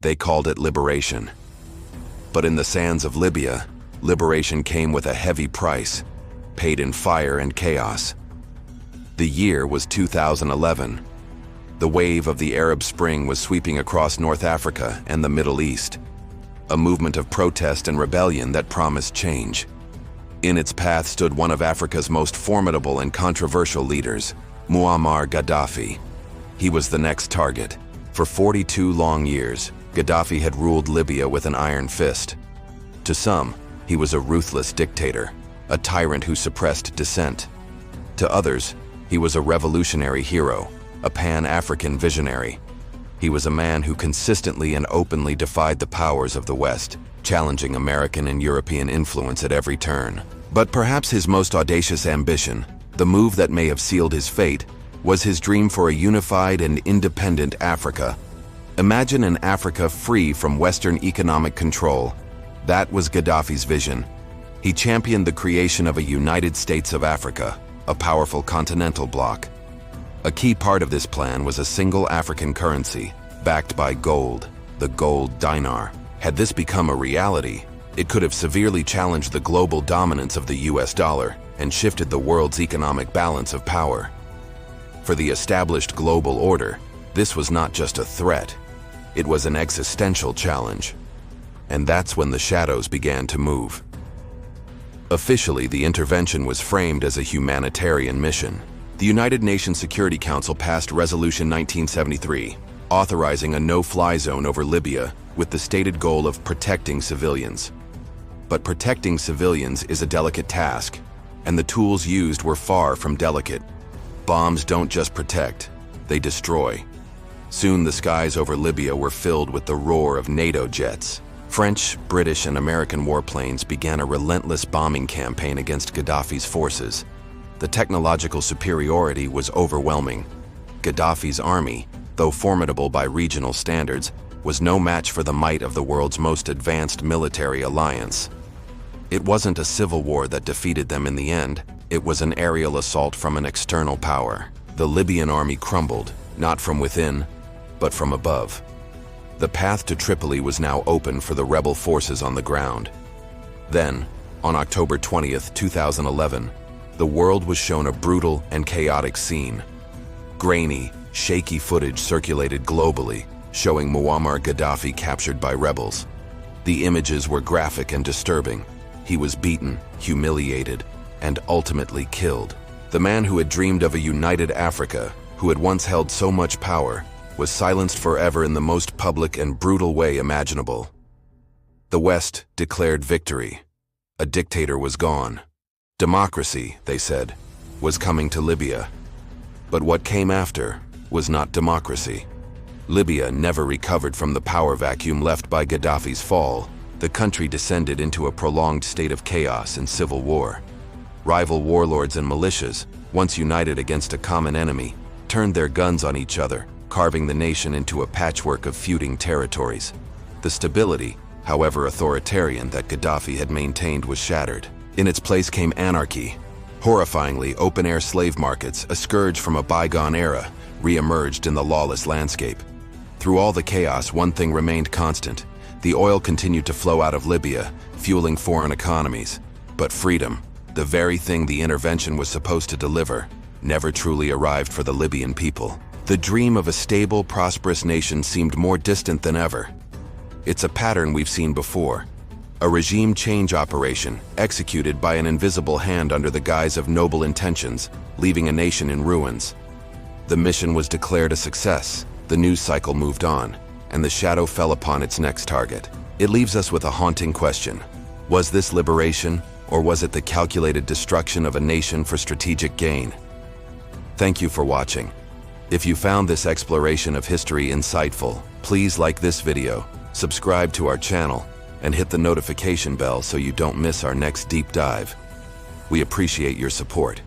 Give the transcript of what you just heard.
They called it liberation. But in the sands of Libya, liberation came with a heavy price, paid in fire and chaos. The year was 2011. The wave of the Arab Spring was sweeping across North Africa and the Middle East, a movement of protest and rebellion that promised change. In its path stood one of Africa's most formidable and controversial leaders, Muammar Gaddafi. He was the next target. For 42 long years, Gaddafi had ruled Libya with an iron fist. To some, he was a ruthless dictator, a tyrant who suppressed dissent. To others, he was a revolutionary hero, a Pan-African visionary. He was a man who consistently and openly defied the powers of the West, challenging American and European influence at every turn. But perhaps his most audacious ambition, the move that may have sealed his fate, was his dream for a unified and independent Africa. Imagine an Africa free from Western economic control. That was Gaddafi's vision. He championed the creation of a United States of Africa, a powerful continental bloc. A key part of this plan was a single African currency, backed by gold, the gold dinar. Had this become a reality, it could have severely challenged the global dominance of the US dollar and shifted the world's economic balance of power. For the established global order, this was not just a threat, it was an existential challenge. And that's when the shadows began to move. Officially, the intervention was framed as a humanitarian mission. The United Nations Security Council passed Resolution 1973, authorizing a no-fly zone over Libya with the stated goal of protecting civilians. But protecting civilians is a delicate task, and the tools used were far from delicate. Bombs don't just protect, they destroy. Soon the skies over Libya were filled with the roar of NATO jets. French, British, and American warplanes began a relentless bombing campaign against Gaddafi's forces. The technological superiority was overwhelming. Gaddafi's army, though formidable by regional standards, was no match for the might of the world's most advanced military alliance. It wasn't a civil war that defeated them in the end, it was an aerial assault from an external power. The Libyan army crumbled, not from within, but from above. The path to Tripoli was now open for the rebel forces on the ground. Then, on October 20th, 2011, the world was shown a brutal and chaotic scene. Grainy, shaky footage circulated globally, showing Muammar Gaddafi captured by rebels. The images were graphic and disturbing. He was beaten, humiliated, and ultimately killed. The man who had dreamed of a united Africa, who had once held so much power, was silenced forever in the most public and brutal way imaginable. The West declared victory. A dictator was gone. Democracy, they said, was coming to Libya. But what came after was not democracy. Libya never recovered from the power vacuum left by Gaddafi's fall. The country descended into a prolonged state of chaos and civil war. Rival warlords and militias, once united against a common enemy, turned their guns on each other, carving the nation into a patchwork of feuding territories. The stability, however authoritarian, that Gaddafi had maintained was shattered. In its place came anarchy. Horrifyingly, open-air slave markets, a scourge from a bygone era, re-emerged in the lawless landscape. Through all the chaos, one thing remained constant. The oil continued to flow out of Libya, fueling foreign economies. But freedom, the very thing the intervention was supposed to deliver, never truly arrived for the Libyan people. The dream of a stable, prosperous nation seemed more distant than ever. It's a pattern we've seen before. A regime change operation, executed by an invisible hand under the guise of noble intentions, leaving a nation in ruins. The mission was declared a success, the news cycle moved on, and the shadow fell upon its next target. It leaves us with a haunting question. Was this liberation, or was it the calculated destruction of a nation for strategic gain? Thank you for watching. If you found this exploration of history insightful, please like this video, subscribe to our channel, and hit the notification bell so you don't miss our next deep dive. We appreciate your support.